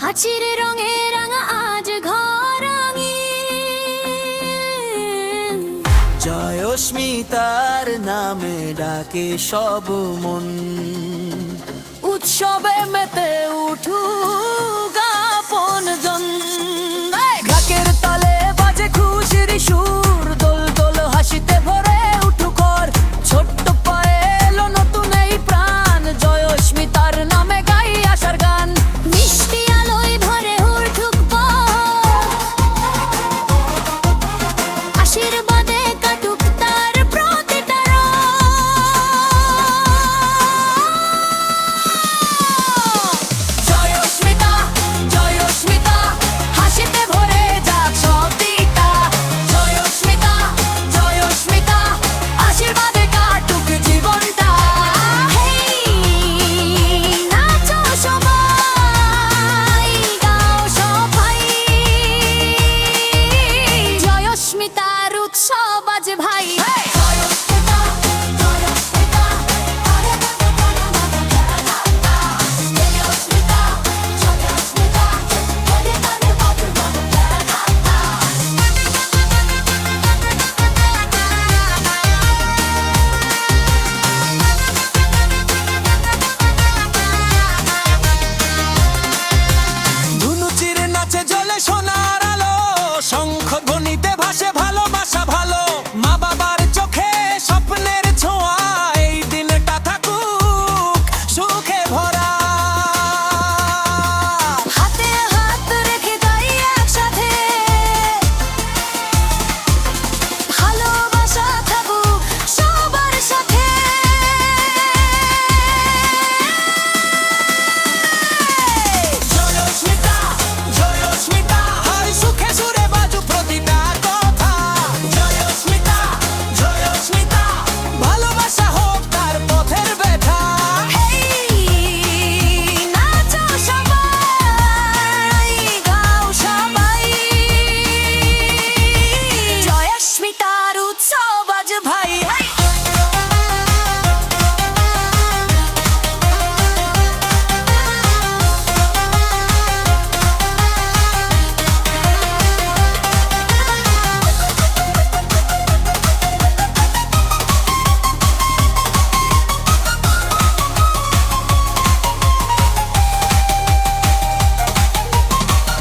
হাসির রঙে রাঙা আজ ঘর রঙিন। জয়স্মিতার নামে ডাকে সব মন, উৎসবে মেতে উঠুক আপনজন। ঢাকের তালে বাজে খুশির সুর, দোল দোল হাসিতে ভরে উঠুক ওর। ছোট্ট পায়ে এলো নতুন এই প্রাণ, জয়স্মিতার নামে গাই আশার গান। মিষ্টি আলোয় ভরে উঠুক আশীর্বাদে কাটুক তার প্রতিটা জয়স্মিতা জয়স্মিতা হাসিতে ভরে যাক সব দিকটা। জয়স্মিতা জয়স্মিতা আশীর্বাদে কাটুক জীবনটা। নাচো সবাই, গাও সবাই, জয়স্মিতার উৎসব আজ ভাই। জয়স্মিতা জয়স্মিতা জয়স্মিতা জয়স্মিতা ধুনু চিরে নাচে জলে সোনার আলো, শঙ্খ ধ্বনিতে ভাসে ভালোবাসা ভালো। মা বাবার চোখে স্বপ্নের ছোঁয়া, এই দিনটা থাকুক সুখে ভরা। হাতে হাত রেখে গাই একসাথে, ভালোবাসা থাকুক সবার সাথে। জয়স্মিতা জয়স্মিতা হাই সুখে সুরে বাজু প্রতিটা কথা। জয়স্মিতা জয়স্মিতা ভালোবাসা হোক তার পথের ব্যথা। নাচো সবাই, গাও সবাই, জয়স্মিতার উৎসব আজ ভাই।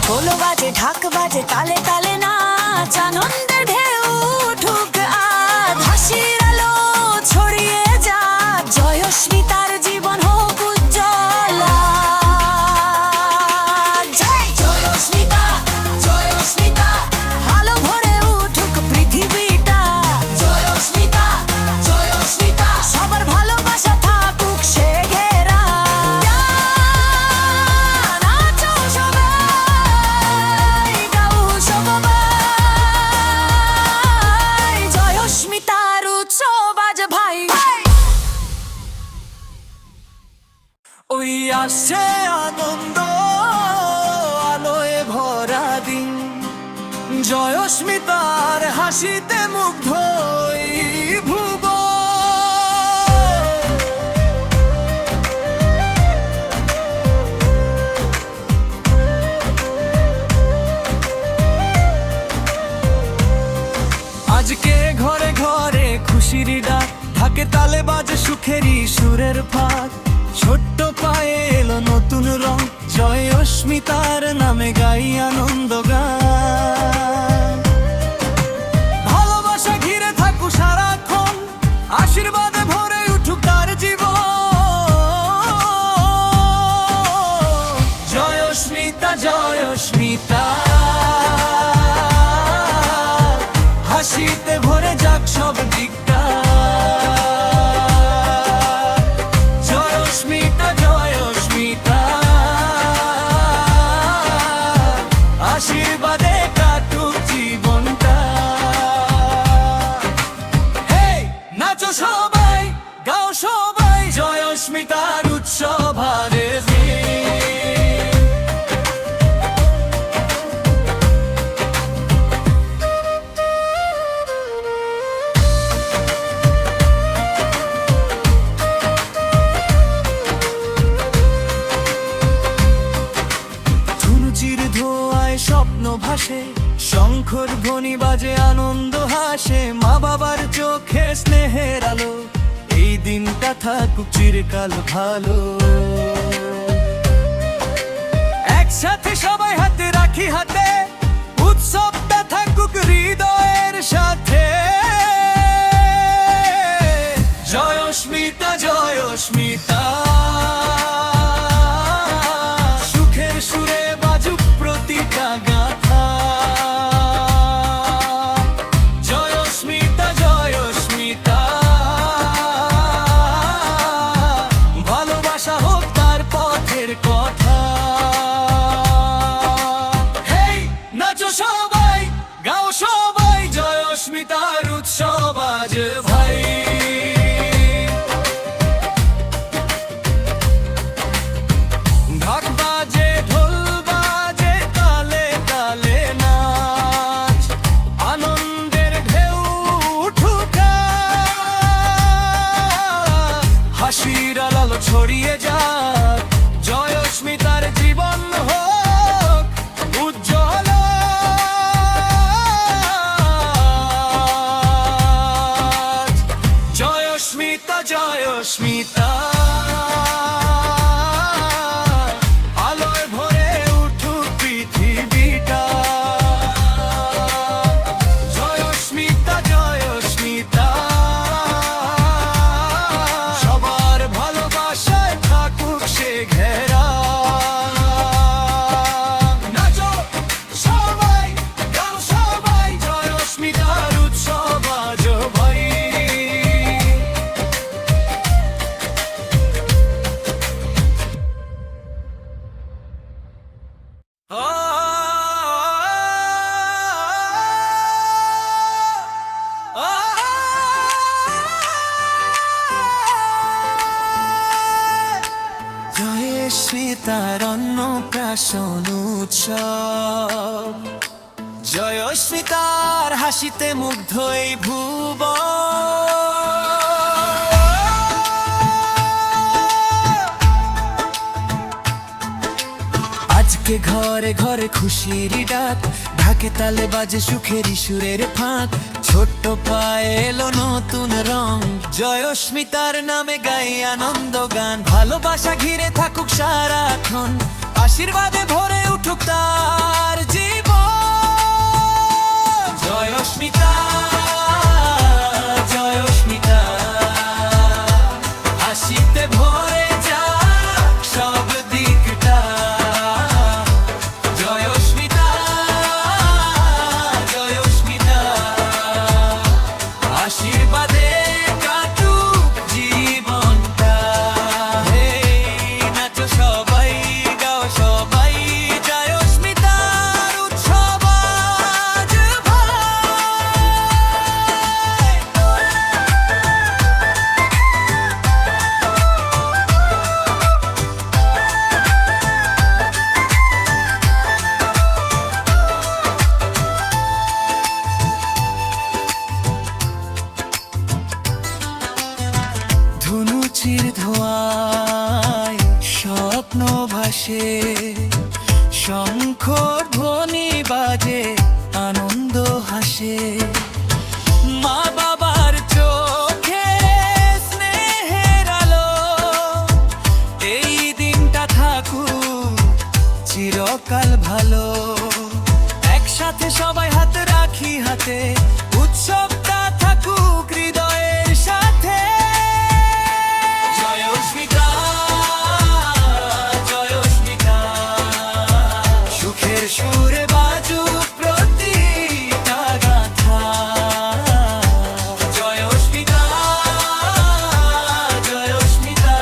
ঢোল বাজে ঢাক বাজে তালে তালে নাচ, আনন্দের ঢেউ উঠুক আজ। হাসির আলো ছড়িয়ে যাক, জয়স্মিতার জীবন হোক উজ্জ্বল আজ। জয়স্মিতা জয়স্মিতা আলো ভরে উঠুক পৃথিবীটা, জয়স্মিতা জয়স্মিতা সবার ভালোবাসা থাকুক সে ঘেরা। নাচো সবাই, গাও সবাই, জয়স্মিতার উৎসব আজ ভাই। ওই আসছে আনন্দ আলোয় ভরা দিন, জয়স্মিতার হাসিতে মুগ্ধ এই ভুবন। আজকে ঘরে ঘরে খুশির ডাক, থাকে তালে বাজে সুখেরই সুরের ফাঁক। ছোট্ট পায়ে এলো নতুন রং, জয়স্মিতার নামে গাই আনন্দ গান। ভালোবাসা ঘিরে থাকু সারাক্ষণ, আশীর্বাদে ভরে উঠুক তার জীবন। জয়স্মিতা জয়স্মিতা হাসিতে ভরে যাক সব দিকটা। জয়স্মিতা জয়স্মিতা আশীর্বাদে কাটুক জীবনটা। হে নাচো সবাই। ভাসে, শঙ্খর ধ্বনি বাজে আনন্দ হাসে, মা বাবার চোখে স্নেহের আলো, এই দিনটা থাকুক চিরকাল ভালো। একসাথে সবাই হাতে রাখি হাতে, উৎসবটা থাকুক হৃদয়ের সাথে। জয়স্মিতা জয়স্মিতা, সুখের সুরে বাজুক প্রতিটা গাথা। জয়স্মিতা জয়স্মিতা, ভালোবাসা হোক তার পথের কথা। হেই নাচো সবাই, গাও সবাই, জয়স্মিতার উৎসব আজ ভাই। ঢাক বাজে, ঢোল বাজে, তালে তালে নাচ, আনন্দের ঢেউ উঠুক, হাসির আলো ছড়িয়ে যাক, জয়স্মিতার জীবন হোক উজ্জ্বল। জয়স্মিতা জয়স্মিতা, আলোয় ভরে উঠুক পৃথিবীটা। জয়স্মিতা জয়স্মিতা, সবার ভালোবাসায় থাকুক সে ঘেরা। নাচো সবাই, গাও সবাই, জয়স্মিতার উৎসব আজ ভাই। জয়স্মিতার অন্নপ্রাশন উৎসব, জয়স্মিতার হাসিতে মুগ্ধ এই ভুবন। আজকে ঘরে ঘরে খুশির ডাক, ঢাকে তালে বাজে সুখের সুরের ফাঁক, ছোট্ট পায়ে এলো নতুন রং, জয়স্মিতার নামে গাই আনন্দ গান। ভালোবাসা ঘিরে থাকুক সারাক্ষণ, আশীর্বাদে ভরে উঠুক তার জীবন। জয়স্মিতা জয়স্মিতা, হাসিতে ভরে যাক সব দিকটা। জয়স্মিতা জয়স্মিতা, আশীর্বাদে কাটুক জীবনটা। হেই নাচো সবাই, গাও সবাই, জয়স্মিতার উৎসব আজ ধনুচির ধোঁয়ায় স্বপ্ন ভাসে, শঙ্খর ধ্বনি বাজে আনন্দ হাসে, মা বাবার চোখে স্নেহের আলো, এই দিনটা থাকুক চিরকাল ভালো। একসাথে সবাই হাতে রাখি হাতে, উৎসবটা থাকুক হৃদয়ের সাথে। জয়স্মিতা জয়স্মিতা, সুখের সুরে বাজুক প্রতিটা গাথা। জয়স্মিতা জয়স্মিতা,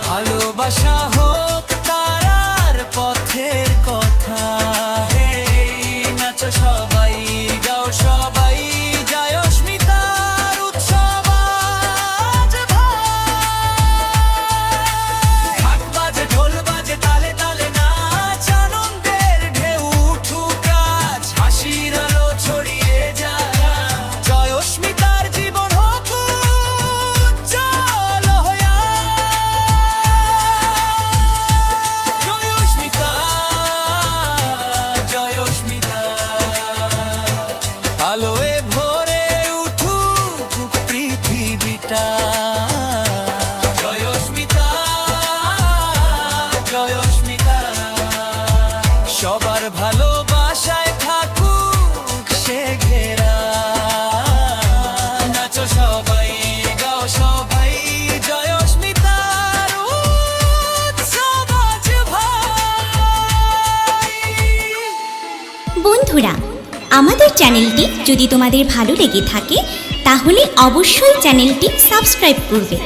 ভালোবাসা হোক তারার পথের কথা। হেই নাচো সবাই, গাও সবাই, জয়স্মিতার উৎসব আজ ভাই। ঢাক বাজে, ঢোল বাজে, তালে তালে নাচ, আনন্দের ঢেউ উঠুক আজ, হাসির আলো ছড়িয়ে যায়, জয়স্মিতার জীবন হোক উজ্জ্বল হয়ে। আমাদের চ্যানেলটি যদি তোমাদের ভালো লেগে থাকে তাহলে অবশ্যই চ্যানেলটি সাবস্ক্রাইব করবে।